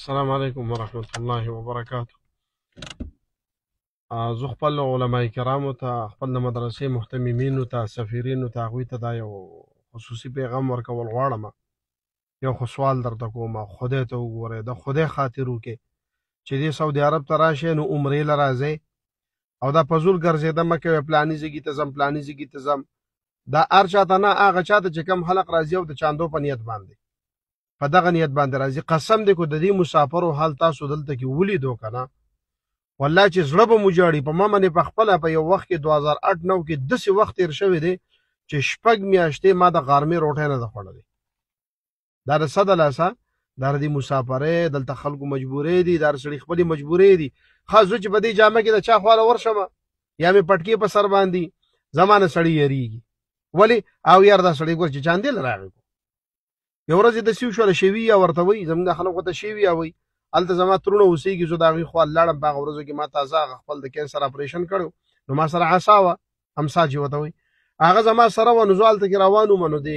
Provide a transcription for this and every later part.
السلام علیکم ورحمت الله وبرکاته. زه خپل علماء کرامو ته، خپل د مدرسې محتممینو ته، سفیرینو ته، هغوی ته دا یو خصوصي پیغام ورکول غواړم. یو خو سوال درته کوم، خدای ته وګورئ، د خدای خاطر وکړئ چې دې سعودي عرب ته راشئ نو عمرې له راځئ او دا فضول ګرځېده مه کوئ، پلاني ځګي ته ځم پلاني ځګي ته ځم. دا هر چاته نه، هغه چاته چې کم خلق راځي او د چاندو په نیت باندې، په دغه نیت باندې راځي. قسم دی کو د دې مسافرو حال تاسو دلته کې ولیدو که نه، والله چې زړه به مو جاړي. په ما باندې په خپله په یو وخت کې 2008-9 کې داسې وخت تېر شوی دی چې 6 میاشتې ما د غرمې روټۍ نه ده خوړلې. دا د څه د لاسه، دا د مسافرۍ دلته خلکو مجبورې دي، دا سړي خپلې مجبورې دي. خاص زه چې په دې جامه کې د چا خواله ورشم یا مې پټکې په سر باندې، زما نه سړي یریږي. ولې؟ او یار دا سړی ګور چې چاندې له راغی. یو ورځ د سیو شوله شویه ورته وایي، زموږ خلکو ته شویه وایي. هلته زما ترونه اوسېږي، زه د هغوی خوا لاړم. په هغه ورځو کې ما تازه هغه خپل د کینسر اپریشن کړی، نو ما سره عصا وه، امسا چې ورته وایي، هغه زما سره وه. نو زه هلته کې روان وم، نو د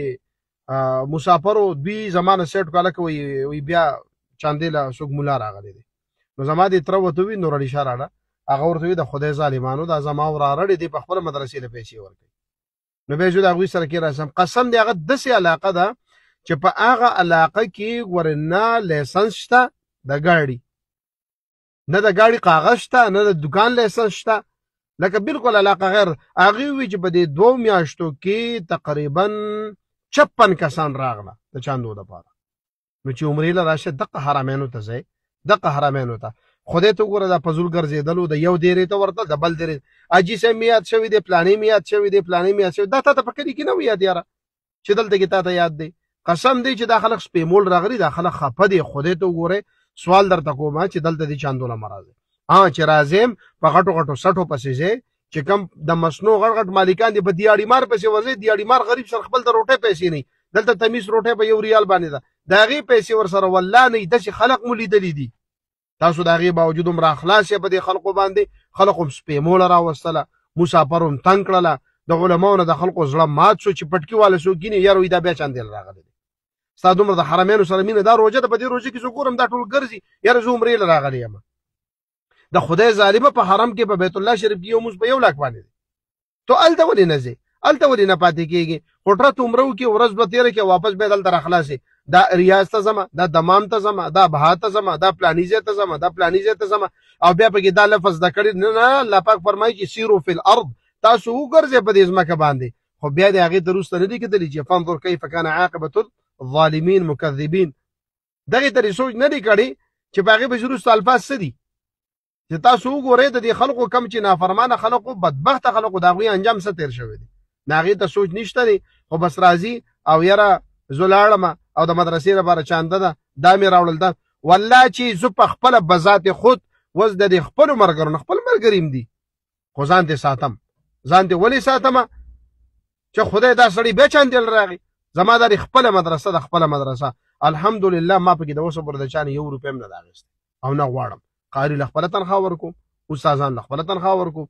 مسافرو دوی زما نه سیټ کاله کوي، بیا چاندې له څوک ملا راغلی دی. نو زما د تره ورته وي نور علي شاه راړه، هغه ورته وي د خدای ظالمانو دا زما وراره دی، په خپله مدرسې له پیسې ورکوي. نو بیا زه د هغوی سره کې راسم. قسم دی هغه داسې علاقه ده چې په هغه علاقه کې ګورې نه لایسنس شته د ګاډي، نه د ګاډي کاغذ شته، نه د دکان لایسنس شته، لکه بالکل علاقه غیر. هغوی وی چې په دې 2 میاشتو کې تقریبا 56 کسان راغله د چاندو دپاره. نو چې عمرې له راشه دغه حرمینو ته ځئ، دغه حرمینو ته خدای ته وګوره. دا فضول ګرځېدلو د یو دیرې ته ورته، د بل دیرې حاجي صاحب مې یاد شوي دی، پلانې مې یاد شوي دی، پلانې مې یاد شوي. دا تا ته په کلي کې نه وي یاد یاره چې دلته کې تا ته یاد دی؟ قسم دی چې دا خلک سپېمول راغلي، دا خلک خفه دي. خدای ته وګورئ. سوال درته کوم چې دلته دې چاندو له مه راځئ. چې راځم په غټو غټو سټو پسې ځئ، چې کم د مسنو غټ غټ مالکان دي په دیاړي مار پسې ورځئ. دیاړي مار غریب سره خپل د روټۍ پیسې نه، دلته تمیز روټۍ په 1 ریال باندې ده، د هغې پیسې ورسره والله نه. داسې خلق مو لیدلي دي تاسو، د هغې باوجود هم راخلاص یې په دې خلقو باندې. خلق هم سپېموله راوستله، مسافر هم تنګ کړله، د علماو نه د خلقو زړه مات شو چې پټکي والا څوک ګینې یار وایي دا بیا چاندېل راغلی دی. ستا دومره د حرمینو سره مینه، دا روژه ده، په دې روژه کې زه ګورم دا ټول ګرځي، یاره زه عمرې له راغلی یم. د خدای ظالمه په حرم کې په بیت الله شریف کې یو مونځ په 1 لاک باندې دی. تو هلته ولې نه ځې؟ هلته ولې نه پاتې کېږي؟ هوټرت عمره وکړې، ورځ دوه تېره کړې، واپس بیا دلته راخلاصې. دا ریاض ته ځمه، دا دمام ته ځمه، دا بها ته ځمه، دا پلاني ځای ته ځمه، دا پلاني ځای ته ځمه، او بیا پکې دا لفظ زده کړي. نه، الله پاک فرمایي چې سیرو فی الارض، تاسو وګرځئ په دې ځمکه باندې. خو بیا د هغې تر وروسته نه دي کتلي چې فانظر کیف کان عاقبة الظالمین مکذبین. دغې ته سوچ نه دی کړی چې په هغې پسې وروسته الفاظ څه دي چې تاسو وګورئ د دې خلقو کم چې نافرمانه خلقو، بدبخته خلقو، د هغوی انجام څه تېر شوی دی، د هغې ته سوچ نشته دی. خو بس راځي او یاره زه لاړم او د مدرسې لپاره چانده ده، دا مې راوړل ده. والله چې زه په خپله بذات خود وز د دې خپلو ملګرو نه، خپل ملګري م دي، خو ځان دې ساتم. ځان دې ولې ساتمه چې خدای دا سړی بیا چاندېل راغی؟ زما دا خپله مدرسه ده، خپله مدرسه. الحمدلله ما پکې د اوسه پورې د چا نه 1 روپۍ هم نه ده اخیستې او نه غواړم. قاري له خپله تنخوا ورکوم، استادان له خپله تنخوا ورکوم.